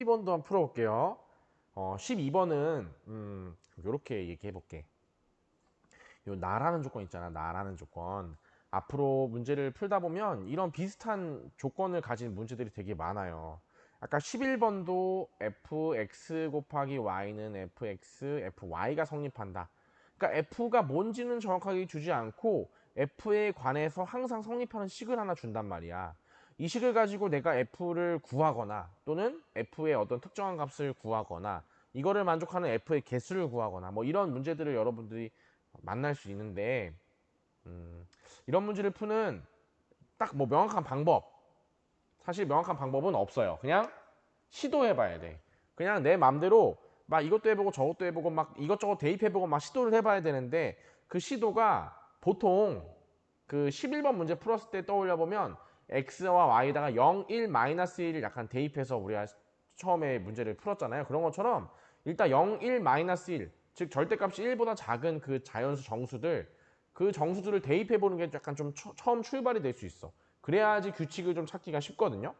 12번도 한번 풀어볼게요. 12번은 이렇게 얘기해 볼게. 요 나라는 조건 있잖아. 나라는 조건. 앞으로 문제를 풀다 보면 이런 비슷한 조건을 가진 문제들이 되게 많아요. 아까 11번도 fx 곱하기 y는 fx, fy가 성립한다. 그러니까 f가 뭔지는 정확하게 주지 않고 f에 관해서 항상 성립하는 식을 하나 준단 말이야. 이 식을 가지고 내가 f를 구하거나 또는 f의 어떤 특정한 값을 구하거나 이거를 만족하는 f의 개수를 구하거나 뭐 이런 문제들을 여러분들이 만날 수 있는데 이런 문제를 푸는 딱 뭐 명확한 방법, 사실 명확한 방법은 없어요. 그냥 시도해 봐야 돼. 그냥 내 맘대로 막 이것도 해보고 저것도 해보고 막 이것저것 대입해보고 막 시도를 해봐야 되는데 그 시도가 보통 그 11번 문제 풀었을 때 떠올려 보면 x와 y에다가 0, 1, 마이너스 1을 약간 대입해서 우리가 처음에 문제를 풀었잖아요. 그런 것처럼 일단 0, 1, 마이너스 1, 즉 절대값이 1보다 작은 그 자연수 정수들, 그 정수들을 대입해보는 게 약간 좀 처음 출발이 될 수 있어. 그래야지 규칙을 좀 찾기가 쉽거든요.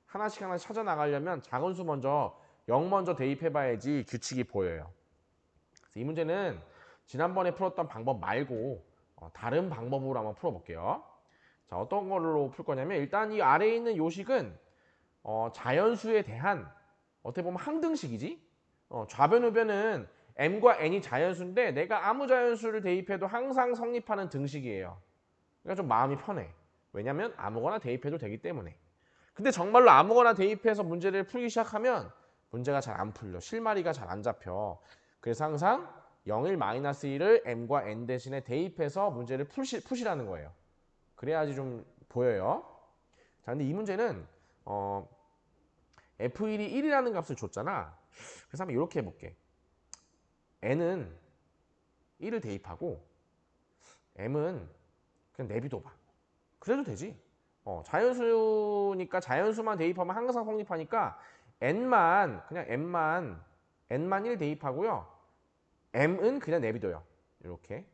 하나씩 하나씩 찾아 나가려면 작은 수 먼저 0 먼저 대입해봐야지 규칙이 보여요. 그래서 이 문제는 지난번에 풀었던 방법 말고 다른 방법으로 한번 풀어볼게요. 자, 어떤 걸로 풀 거냐면 일단 이 아래에 있는 요식은 자연수에 대한 어떻게 보면 항등식이지. 좌변 우변은 m과 n이 자연수인데 내가 아무 자연수를 대입해도 항상 성립하는 등식이에요. 그러니까 좀 마음이 편해. 왜냐면 아무거나 대입해도 되기 때문에. 근데 정말로 아무거나 대입해서 문제를 풀기 시작하면 문제가 잘 안 풀려. 실마리가 잘 안 잡혀. 그래서 항상 0, 1, 마이너스 1을 m과 n 대신에 대입해서 문제를 푸시라는 거예요. 그래야지 좀 보여요. 자, 근데 이 문제는 f1이 1이라는 값을 줬잖아. 그래서 한번 이렇게 해볼게. n은 1을 대입하고 m은 그냥 내비둬봐. 그래도 되지. 자연수니까 자연수만 대입하면 항상 성립하니까 n만 그냥 n만 1 대입하고요. m은 그냥 내비둬요. 이렇게.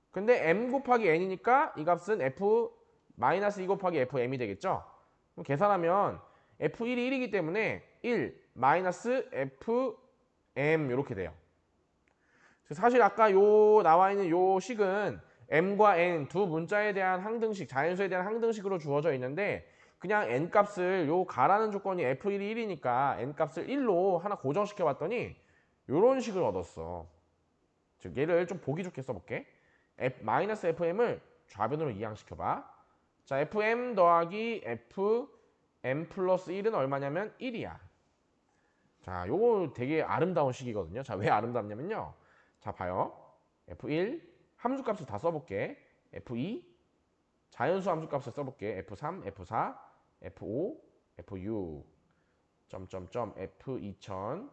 근데 m 곱하기 n이니까 이 값은 f 마이너스 2 곱하기 fm이 되겠죠. 그럼 계산하면 f1이 1이기 때문에 1 마이너스 fm 이렇게 돼요. 사실 아까 요 나와 있는 요 식은 m과 n 두 문자에 대한 항등식, 자연수에 대한 항등식으로 주어져 있는데 그냥 n 값을 요 가라는 조건이 f1이 1이니까 n 값을 1로 하나 고정시켜 봤더니 요런 식을 얻었어. 즉 얘를 좀 보기 좋게 써볼게. 마이너스 fm을 좌변으로 이항시켜 봐. 자, fm 더하기 fm 플러스 1은 얼마냐면 1이야. 자, 요거 되게 아름다운 식이거든요. 자, 왜 아름답냐면요. 자, 봐요. F1 함수값을 다 써볼게. F2 자연수 함수값을 써볼게. F3, F4, F5, F6 점점점 F2000,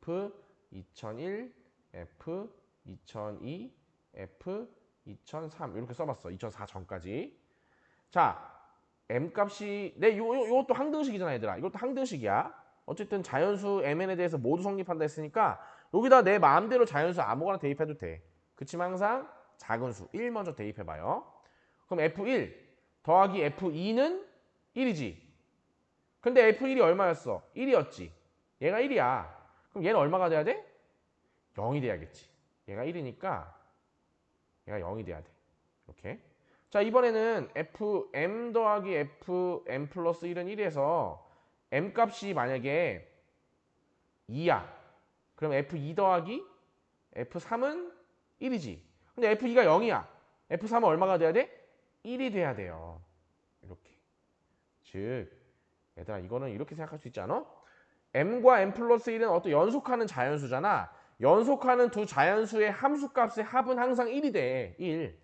F2001, F2002, F2003 이렇게 써봤어. 2004 전까지. 자, m 값이 요것도 항등식이잖아 얘들아. 이것도 항등식이야. 어쨌든 자연수 mn에 대해서 모두 성립한다 했으니까 여기다 내 마음대로 자연수 아무거나 대입해도 돼. 그치만 항상 작은 수 1 먼저 대입해봐요. 그럼 f1 더하기 f2는 1이지. 근데 f1이 얼마였어? 1이었지. 얘가 1이야. 그럼 얘는 얼마가 돼야 돼? 0이 돼야겠지. 얘가 1이니까 얘가 0이 돼야 돼. 이렇게. 자, 이번에는 fm 더하기 fm 플러스 1은 1에서 m 값이 만약에 2야. 그럼 f2 더하기 f3은 1이지. 근데 f2가 0이야. f3은 얼마가 돼야 돼? 1이 돼야 돼요. 이렇게. 즉, 얘들아 이거는 이렇게 생각할 수 있지 않아? m과 m 플러스 1은 어떤 연속하는 자연수잖아. 연속하는 두 자연수의 함수값의 합은 항상 1이 돼. 1.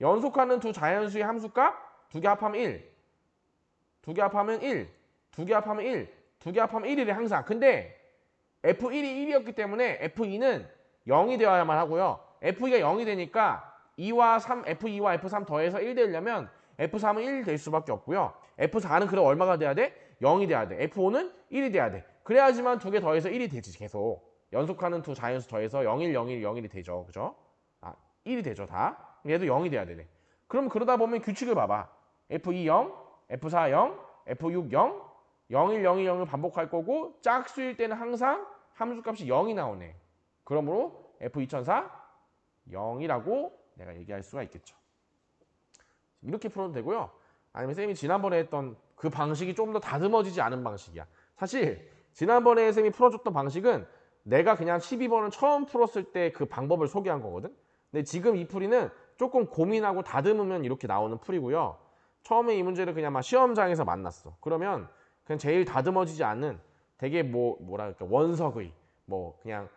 연속하는 두 자연수의 함수값 두 개 합하면 1. 두 개 합하면 1. 두 개 합하면 1. 두 개 합하면 1이래 항상. 근데 F1이 1이었기 때문에 F2는 0이 되어야만 하고요. F2가 0이 되니까 2와 3, F2와 F3 더해서 1 되려면 F3은 1 될 수밖에 없고요. F4는 그럼 얼마가 돼야 돼? 0이 돼야 돼. F5는 1이 돼야 돼. 그래야지만 두 개 더해서 1이 되지 계속. 연속하는 두 자연수 더해서 0, 1, 0, 1, 0, 1이 되죠. 그죠? 1이 되죠 다. 얘도 0이 돼야 되네. 그럼 그러다 보면 규칙을 봐봐. F2 0, F4 0, F6 0, 0, 1, 0, 1, 0을 반복할 거고 짝수일 때는 항상 함수값이 0이 나오네. 그러므로 F2004 0이라고 내가 얘기할 수가 있겠죠. 이렇게 풀어도 되고요. 아니면 쌤이 지난번에 했던 그 방식이 좀 더 다듬어지지 않은 방식이야. 사실 지난번에 쌤이 풀어줬던 방식은 내가 그냥 12번을 처음 풀었을 때 그 방법을 소개한 거거든. 근데 지금 이 풀이는 조금 고민하고 다듬으면 이렇게 나오는 풀이고요. 처음에 이 문제를 그냥 막 시험장에서 만났어. 그러면 그냥 제일 다듬어지지 않는 되게 뭐랄까 원석의 뭐 그냥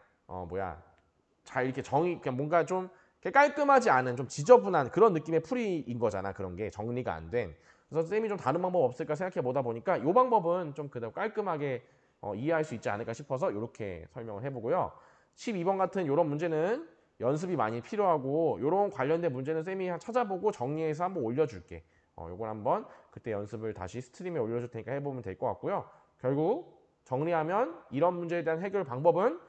잘 이렇게 그냥 뭔가 좀 깔끔하지 않은 좀 지저분한 그런 느낌의 풀이인 거잖아. 그런 게 정리가 안 된. 그래서 쌤이 좀 다른 방법 없을까 생각해 보다 보니까 이 방법은 좀 그래도 깔끔하게 이해할 수 있지 않을까 싶어서 이렇게 설명을 해보고요. 12번 같은 이런 문제는 연습이 많이 필요하고 이런 관련된 문제는 쌤이 찾아보고 정리해서 한번 올려줄게. 요걸 한번 그때 연습을 다시 스트림에 올려줄 테니까 해보면 될 것 같고요. 결국 정리하면 이런 문제에 대한 해결 방법은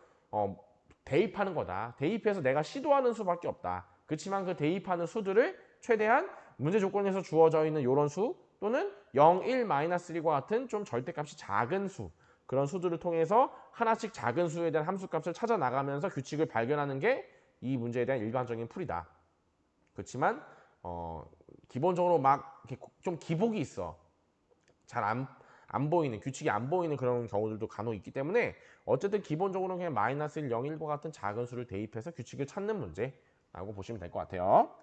대입하는 거다. 대입해서 내가 시도하는 수밖에 없다. 그렇지만 그 대입하는 수들을 최대한 문제 조건에서 주어져 있는 이런 수 또는 0, 1, -1과 같은 좀 절대값이 작은 수 그런 수들을 통해서 하나씩 작은 수에 대한 함수값을 찾아 나가면서 규칙을 발견하는 게 이 문제에 대한 일반적인 풀이다. 그렇지만 기본적으로 막 좀 기복이 있어. 잘 안 보이는 규칙이 안 보이는 그런 경우들도 간혹 있기 때문에 어쨌든 기본적으로 그냥 -1, 0, 1과 같은 작은 수를 대입해서 규칙을 찾는 문제라고 보시면 될 것 같아요.